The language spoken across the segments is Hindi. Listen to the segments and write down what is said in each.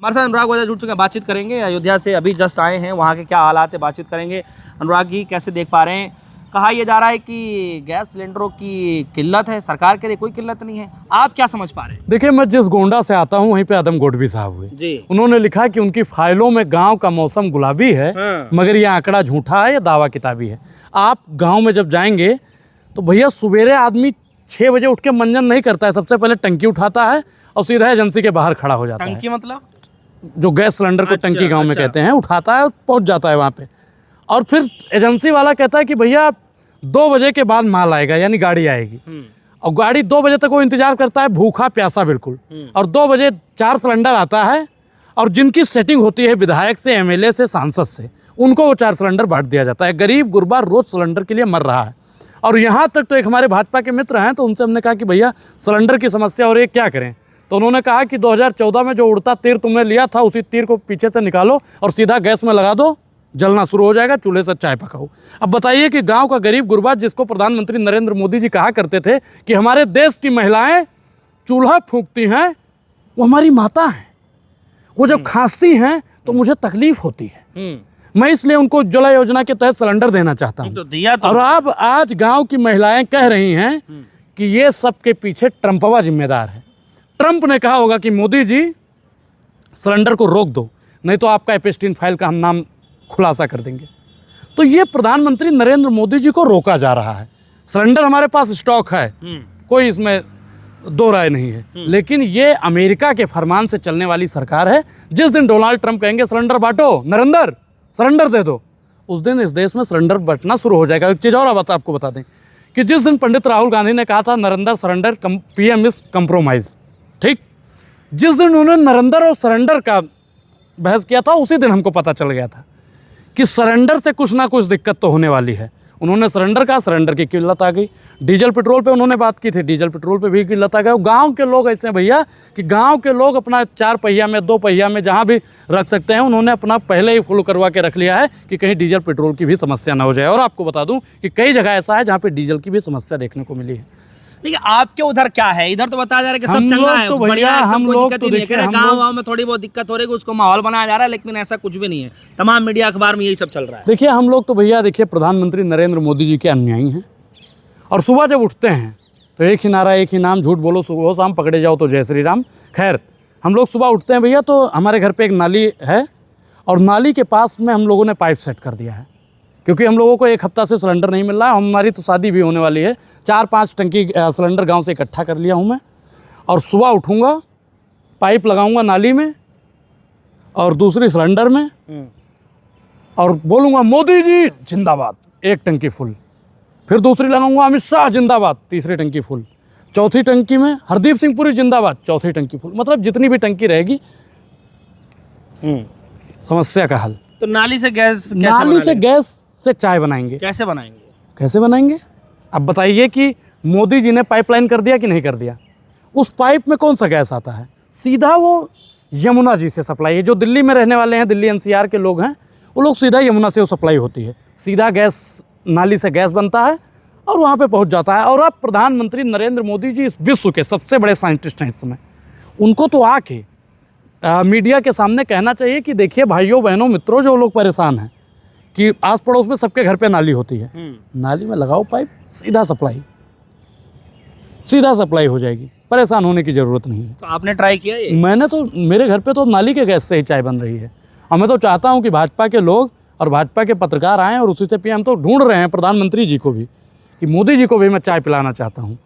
हमारे साथ अनुराग वोरा जुड़ चुके हैं, बातचीत करेंगे। अयोध्या से अभी जस्ट आए हैं, वहाँ के क्या हालात है बातचीत करेंगे। अनुराग जी, कैसे देख पा रहे हैं? कहा यह जा रहा है कि गैस सिलेंडरों की किल्लत है, सरकार के लिए कोई किल्लत नहीं है, आप क्या समझ पा रहे हैं? देखिए, मैं जिस गोंडा से आता हूँ वहीं पे आदम गोडवी साहब हुए जी। उन्होंने लिखा कि उनकी फाइलों में गांव का मौसम गुलाबी है। हाँ। मगर ये आंकड़ा झूठा है, ये दावा किताबी है। आप गांव में जब जाएंगे तो भैया सवेरे आदमी 6 बजे उठ के मंजन नहीं करता है, सबसे पहले टंकी उठाता है और सीधा एजेंसी के बाहर खड़ा हो जाता है। टंकी मतलब जो गैस सिलेंडर को टंकी गाँव में कहते हैं, उठाता है और पहुँच जाता है वहाँ पे। और फिर एजेंसी वाला कहता है कि भैया 2 बजे के बाद माल आएगा, यानी गाड़ी आएगी। और गाड़ी 2 बजे तक वो इंतजार करता है, भूखा प्यासा बिल्कुल। और 2 बजे 4 सिलेंडर आता है और जिनकी सेटिंग होती है विधायक से, एमएलए से, सांसद से, उनको वो 4 सिलेंडर बांट दिया जाता है। गरीब गुरबा रोज सिलेंडर के लिए मर रहा है। और यहाँ तक तो एक हमारे भाजपा के मित्र हैं, तो उनसे हमने कहा कि भैया सिलेंडर की समस्या और ये क्या करें? तो उन्होंने कहा कि 2014 में जो उड़ता तीर तुमने लिया था, उसी तीर को पीछे से निकालो और सीधा गैस में लगा दो, जलना शुरू हो जाएगा, चूल्हे से चाय पकाओ। अब बताइए कि गांव का गरीब गुरबा, जिसको प्रधानमंत्री नरेंद्र मोदी जी कहा करते थे कि हमारे देश की महिलाएं चूल्हा फूंकती हैं, वो हमारी माता हैं, वो जब खांसती हैं तो मुझे तकलीफ होती है। मैं इसलिए उनको उज्ज्वला योजना के तहत सिलेंडर देना चाहता हूँ। तो दिया तो। और अब आज गांव की महिलाएं कह रही हैं कि ये सब के पीछे ट्रंपवा जिम्मेदार है। ट्रंप ने कहा होगा कि मोदी जी सिलेंडर को रोक दो, नहीं तो आपका एपेस्टीन फाइल का हम नाम खुलासा कर देंगे। तो ये प्रधानमंत्री नरेंद्र मोदी जी को रोका जा रहा है। सिलेंडर हमारे पास स्टॉक है, कोई इसमें दो राय नहीं है, लेकिन ये अमेरिका के फरमान से चलने वाली सरकार है। जिस दिन डोनाल्ड ट्रंप कहेंगे सिलेंडर बांटो, नरेंद्र सिलेंडर दे दो, उस दिन इस देश में सिलेंडर बंटना शुरू हो जाएगा। एक चीज़ और बात आपको बता दें कि जिस दिन पंडित राहुल गांधी ने कहा था Narendra surrender, PM is compromise, ठीक, जिस दिन उन्होंने नरेंद्र और सरेंडर का बहस किया था, उसी दिन हमको पता चल गया था कि सरेंडर से कुछ ना कुछ दिक्कत तो होने वाली है। उन्होंने सरेंडर कहा, सरेंडर की किल्लत आ गई। डीजल पेट्रोल पे उन्होंने बात की थी, डीजल पेट्रोल पे भी किल्लत आ गई। गांव के लोग ऐसे हैं भैया कि गांव के लोग अपना 4 पहिया में, 2 पहिया में, जहां भी रख सकते हैं, उन्होंने अपना पहले ही फुल करवा के रख लिया है कि कहीं डीजल पेट्रोल की भी समस्या ना हो जाए। और आपको बता दूं कि कई जगह ऐसा है जहाँ पर डीजल की भी समस्या देखने को मिली है। देखिए, आपके उधर क्या है? इधर तो बताया जा रहा है कि सब चंगा है, तो बढ़िया है, हम कोई लोग दिक्कत तो ही नहीं है। देखिए, गाँव में थोड़ी बहुत दिक्कत हो रही है, उसको माहौल बनाया जा रहा है, लेकिन ऐसा कुछ भी नहीं है। तमाम मीडिया अखबार में यही सब चल रहा है। देखिए, हम लोग तो भैया देखिए प्रधानमंत्री नरेंद्र मोदी जी के अनुयायी हैं। और सुबह जब उठते हैं तो एक ही नारा, एक ही नाम, झूठ बोलो सुबह शाम, पकड़े जाओ तो जय श्री राम। खैर, हम लोग सुबह उठते हैं भैया तो हमारे घर पे एक नाली है और नाली के पास में हम लोगों ने पाइप सेट कर दिया है, क्योंकि हम लोगों को 1 हफ्ता से सिलेंडर नहीं मिल रहा है। हमारी तो शादी भी होने वाली है। 4-5 टंकी सिलेंडर गांव से इकट्ठा कर लिया हूं मैं। और सुबह उठूंगा, पाइप लगाऊंगा नाली में और दूसरी सिलेंडर में, और बोलूँगा मोदी जी जिंदाबाद, 1 टंकी फुल। फिर दूसरी लगाऊंगा अमित शाह जिंदाबाद, 3री टंकी फुल। 4थी टंकी में हरदीप सिंह पुरी जिंदाबाद, 4थी टंकी फुल। मतलब जितनी भी टंकी रहेगी, समस्या का हल। तो नाली से गैस नाली से गैस से चाय बनाएंगे। कैसे बनाएंगे? कैसे बनाएंगे? अब बताइए कि मोदी जी ने पाइपलाइन कर दिया कि नहीं कर दिया? उस पाइप में कौन सा गैस आता है? सीधा वो यमुना जी से सप्लाई है। जो दिल्ली में रहने वाले हैं, दिल्ली एनसीआर के लोग हैं, वो लोग सीधा यमुना से वो सप्लाई होती है। सीधा गैस नाली से गैस बनता है और वहाँ पे पहुँच जाता है। और अब प्रधानमंत्री नरेंद्र मोदी जी इस विश्व के सबसे बड़े साइंटिस्ट हैं इस समय। उनको तो आके मीडिया के सामने कहना चाहिए कि देखिए भाइयों बहनों मित्रों, जो लोग परेशान हैं कि आस पड़ोस में सबके घर पे नाली होती है, नाली में लगाओ पाइप, सीधा सप्लाई हो जाएगी। परेशान होने की ज़रूरत नहीं है। तो आपने ट्राई किया ये? मैंने तो, मेरे घर पे तो नाली के गैस से ही चाय बन रही है। और मैं तो चाहता हूँ कि भाजपा के लोग और भाजपा के पत्रकार आएँ और उसी से पिए। हम तो ढूंढ रहे हैं प्रधानमंत्री जी को भी, कि मोदी जी को भी मैं चाय पिलाना चाहता हूँ।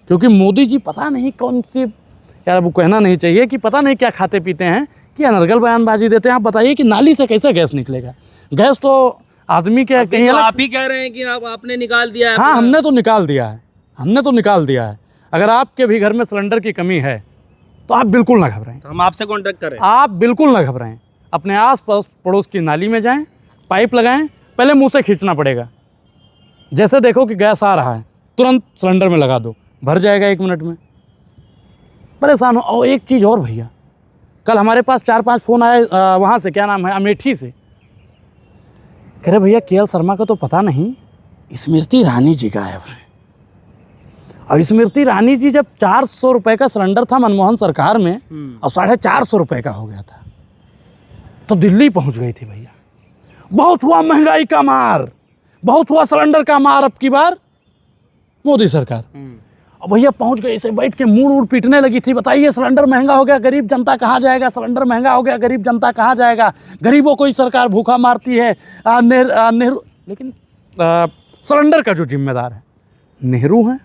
क्योंकि मोदी जी पता नहीं कौन सी, यार वो कहना नहीं चाहिए कि पता नहीं क्या खाते पीते हैं कि अनर्गल बयानबाजी देते हैं। आप बताइए कि नाली से कैसे गैस निकलेगा? गैस तो आदमी के कहीं तो आप ही कह रहे हैं कि आपने निकाल दिया है। हाँ, हमने तो निकाल दिया है। अगर आपके भी घर में सिलेंडर की कमी है तो आप बिल्कुल ना घबराएं। तो हम आपसे कॉन्टेक्ट करें? आप बिल्कुल ना घबराएं। अपने आस पास पड़ोस की नाली में जाएं, पाइप लगाएं, पहले मुंह से खींचना पड़ेगा। जैसे देखो कि गैस आ रहा है, तुरंत सिलेंडर में लगा दो, भर जाएगा 1 मिनट में। परेशान हो। और एक चीज़ और भैया, कल हमारे पास 4-5 फ़ोन आए वहाँ से, क्या नाम है, अमेठी से। कह रहे भैया केएल शर्मा का तो पता नहीं, स्मृति ईरानी जी गायब है। और स्मृति ईरानी जी जब 400 रुपये का सिलेंडर था मनमोहन सरकार में, और 450 रुपये का हो गया था। तो दिल्ली पहुंच गई थी भैया। बहुत हुआ महंगाई का मार, बहुत हुआ सिलेंडर का मार अब की बार मोदी सरकार। अब भैया पहुंच गए, इसे बैठ के मुड़ पीटने लगी थी। बताइए सिलेंडर महंगा हो गया, गरीब जनता कहाँ जाएगा? सिलेंडर महंगा हो गया, गरीब जनता कहाँ जाएगा? गरीबों को ही सरकार भूखा मारती है। नेहरू, लेकिन सिलेंडर का जो जिम्मेदार है नेहरू हैं,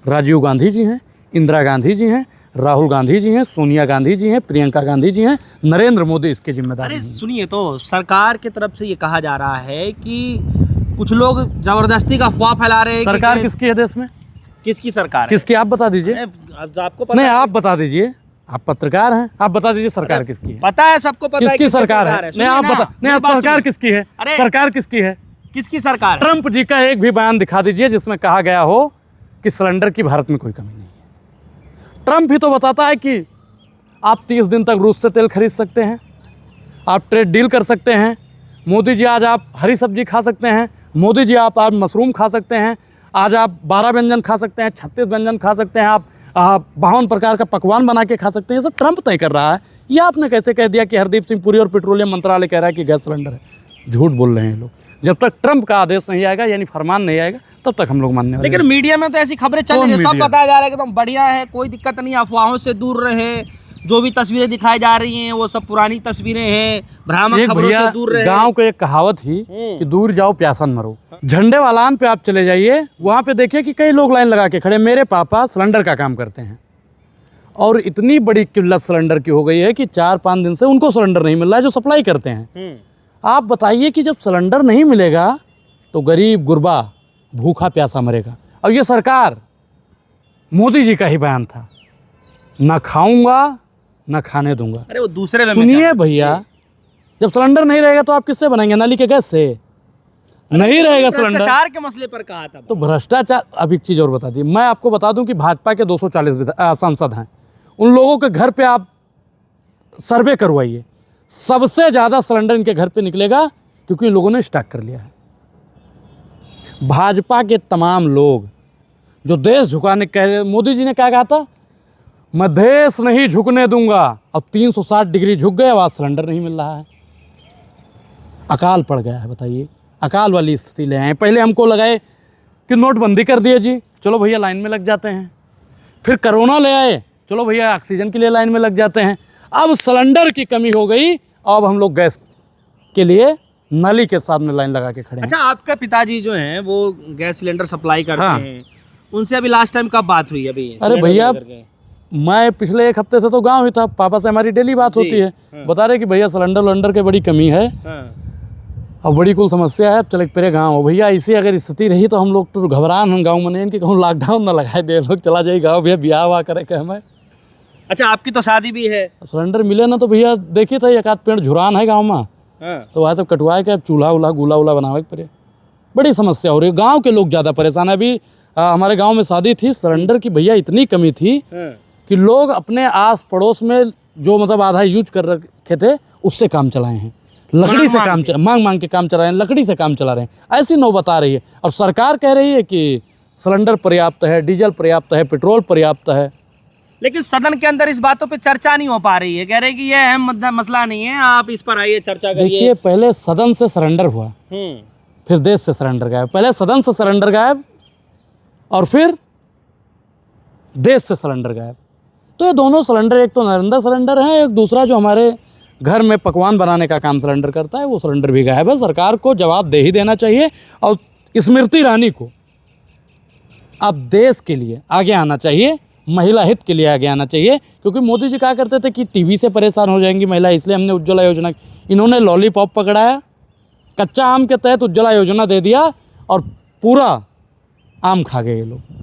राजीव गांधी जी हैं, इंदिरा गांधी जी हैं, राहुल गांधी जी हैं, सोनिया गांधी जी हैं, प्रियंका गांधी जी हैं, नरेंद्र मोदी इसके जिम्मेदार अरे हैं। सुनिए, तो सरकार की तरफ से ये कहा जा रहा है कि कुछ लोग जबरदस्ती का अफवाह फैला रहे हैं। सरकार किसकी है देश में? किसकी सरकार है? किसकी, आप बता दीजिए। आपको पता नहीं, है? आप बता दीजिए, आप पत्रकार हैं, आप बता दीजिए सरकार किसकी है? पता है, सबको पता है किसकी सरकार है? नहीं, आप बता। नहीं, आप सरकार किसकी है? अरे सरकार किसकी है? किसकी सरकार है? ट्रंप जी का एक भी बयान दिखा दीजिए जिसमें कहा गया हो कि सिलेंडर की भारत में कोई कमी नहीं है। ट्रंप ही तो बताता है कि आप 30 दिन तक रूस से तेल खरीद सकते हैं, आप ट्रेड डील कर सकते हैं। मोदी जी आज आप हरी सब्जी खा सकते हैं, मोदी जी आप आज मशरूम खा सकते हैं, आज आप 12 व्यंजन खा सकते हैं, 36 व्यंजन खा सकते हैं, आप 52 प्रकार का पकवान बना के खा सकते हैं। ये सब ट्रंप तय कर रहा है। ये आपने कैसे कह दिया कि हरदीप सिंह पुरी और पेट्रोलियम मंत्रालय कह रहा है कि गैस सिलेंडर है? झूठ बोल रहे हैं लोग। जब तक ट्रंप का आदेश नहीं आएगा, यानी फरमान नहीं आएगा, तब तक हम लोग मानने वाले। लेकिन मीडिया में तो ऐसी खबरें चल रही है, सब बताया जा रहा है कि एकदम बढ़िया है, कोई दिक्कत नहीं, अफवाहों से दूर रहे। जो भी तस्वीरें दिखाई जा रही हैं वो सब पुरानी तस्वीरें हैं, भ्रामक खबरों से दूर रहे। गांव को एक कहावत थी कि दूर जाओ प्यासन मरो। झंडे वालान पे आप चले जाइए, वहाँ पे देखिए कि कई लोग लाइन लगा के खड़े। मेरे पापा सिलेंडर का काम करते हैं और इतनी बड़ी किल्लत सिलेंडर की हो गई है कि 4-5 दिन से उनको सिलेंडर नहीं मिल रहा है जो सप्लाई करते हैं। आप बताइए कि जब सिलेंडर नहीं मिलेगा तो गरीब गुरबा भूखा प्यासा मरेगा। और ये सरकार, मोदी जी का ही बयान था, ना खाऊंगा ना खाने दूंगा। अरे वो दूसरे में सुनिए भैया, जब सिलेंडर नहीं रहेगा तो आप किससे बनाएंगे? नाली के गैस से नहीं रहेगा सिलेंडर। भ्रष्टाचार के मसले पर कहा था तो भ्रष्टाचार। अब एक चीज़ और बता दी, मैं आपको बता दूं कि भाजपा के 240 सांसद हैं, उन लोगों के घर पे आप सर्वे करवाइए, सबसे ज़्यादा सिलेंडर इनके घर पे निकलेगा क्योंकि इन लोगों ने स्टॉक कर लिया है। भाजपा के तमाम लोग जो देश झुकाने कह रहे, मोदी जी ने क्या कहा था? मैं देश नहीं झुकने दूंगा। अब 360 डिग्री झुक गए, आवाज सिलेंडर नहीं मिल रहा है। अकाल पड़ गया है। बताइए, अकाल वाली स्थिति ले आए। पहले हमको लगाए कि नोटबंदी कर दिए जी, चलो भैया लाइन में लग जाते हैं। फिर कोरोना ले आए, चलो भैया ऑक्सीजन के लिए लाइन में लग जाते हैं। अब सिलेंडर की कमी हो गई, अब हम लोग गैस के लिए नली के सामने लाइन लगा के खड़े हैं। अच्छा, आपके पिताजी जो हैं वो गैस सिलेंडर सप्लाई करते हाँ। हैं, उनसे अभी लास्ट टाइम कब बात हुई? अभी अरे भैया, मैं पिछले 1 हफ्ते से तो गांव ही था, पापा से हमारी डेली बात होती है। बता रहे कि भैया सिलेंडर की बड़ी कमी है और बड़ी कुल समस्या है, अब चले पेरे गाँव। भैया इसी अगर स्थिति रही तो हम लोग तो घबरान हम गाँव में कि कहूँ लॉकडाउन ना लगाए दे, लोग चला जाए गाँव, भैया ब्याह हुआ करे कह हमें। अच्छा, आपकी तो शादी भी है। सिलेंडर मिले ना तो भैया देखिए था एक आध पेड़ झुरान है गाँव में, तो वहाँ तब कटवाए के अब चूल्हा उल्हा गुला उला बनावे पड़े। बड़ी समस्या हो रही है, गाँव के लोग ज़्यादा परेशान है। अभी हमारे गाँव में शादी थी, सिलेंडर की भैया इतनी कमी थी कि लोग अपने आस पड़ोस में जो मतलब आधा यूज कर रखे थे उससे काम चलाए हैं, लकड़ी से काम मांग के काम चला रहे हैं, लकड़ी से काम चला रहे हैं। ऐसी नौबत आ रही है और सरकार कह रही है कि सिलेंडर पर्याप्त है, डीजल पर्याप्त है, पेट्रोल पर्याप्त है। लेकिन सदन के अंदर इस बातों पे चर्चा नहीं हो पा रही है। कह रहे कि ये अहम मसला नहीं है, आप इस पर आइए, चर्चा करिए। देखिए, पहले सदन से सरेंडर हुआ, फिर देश से सरेंडर गायब। पहले सदन से सरेंडर गायब और फिर देश से सिलेंडर गायब। तो ये दोनों सिलेंडर, एक तो नरेंद्र सिलेंडर है, एक दूसरा जो हमारे घर में पकवान बनाने का काम सिलेंडर करता है, वो सिलेंडर भी गायब है। सरकार को जवाब दे ही देना चाहिए और स्मृति ईरानी को अब देश के लिए आगे आना चाहिए, महिला हित के लिए आगे आना चाहिए। क्योंकि मोदी जी कहा करते थे कि टीबी से परेशान हो जाएंगी महिला, इसलिए हमने उज्ज्वला योजना, इन्होंने लॉलीपॉप पकड़ाया, कच्चा आम के तहत उज्ज्वला योजना दे दिया और पूरा आम खा गए ये लोग।